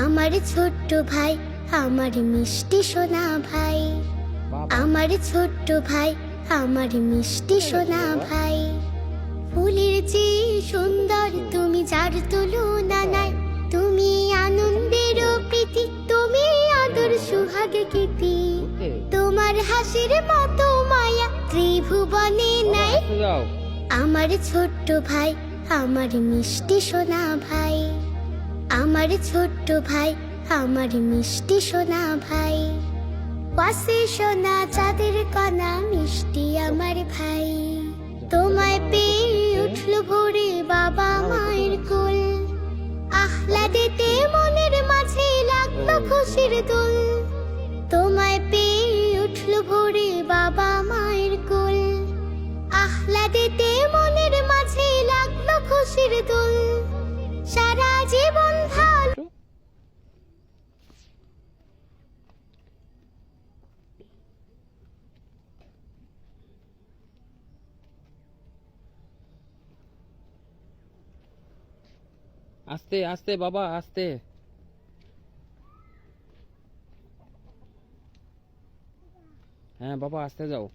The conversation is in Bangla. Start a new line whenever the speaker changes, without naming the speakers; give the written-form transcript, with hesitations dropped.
আমার ছোট্ট ভাই, আমার মিষ্টি সোনা ভাই, আমার ছোট্ট ভাই, আমার মিষ্টি সোনা ভাই। ফুলের চেয়ে সুন্দর তুমি, যার তুলনা নাই। তুমি আনন্দের প্রীতি, তুমি আদর সুহাগ গীতি। তোমার হাসির মতো মায়া ত্রিভুবনে নাই। আমার ছোট্ট ভাই, আমার মিষ্টি সোনা ভাই, আমার ছোট্ট ভাই, আমার মিষ্টি সোনা ভাই। পাশে সোনা চাঁদের কণা, মিষ্টি আমার ভাই। তোমায় পেয়ে উঠল ভোরে বাবা মায়ের কোল। আহ্লাদেতে মনের মাঝে লাগলো খুশির দোল। তোমায় পেয়ে উঠল ভোরে বাবা মায়ের কোল। আহ্লাদেতে মনের মাঝে লাগলো খুশির দোল। সারা জীবন ভালো।
আস্তে আস্তে বাবা, আস্তে। হ্যাঁ বাবা, আস্তে যাও।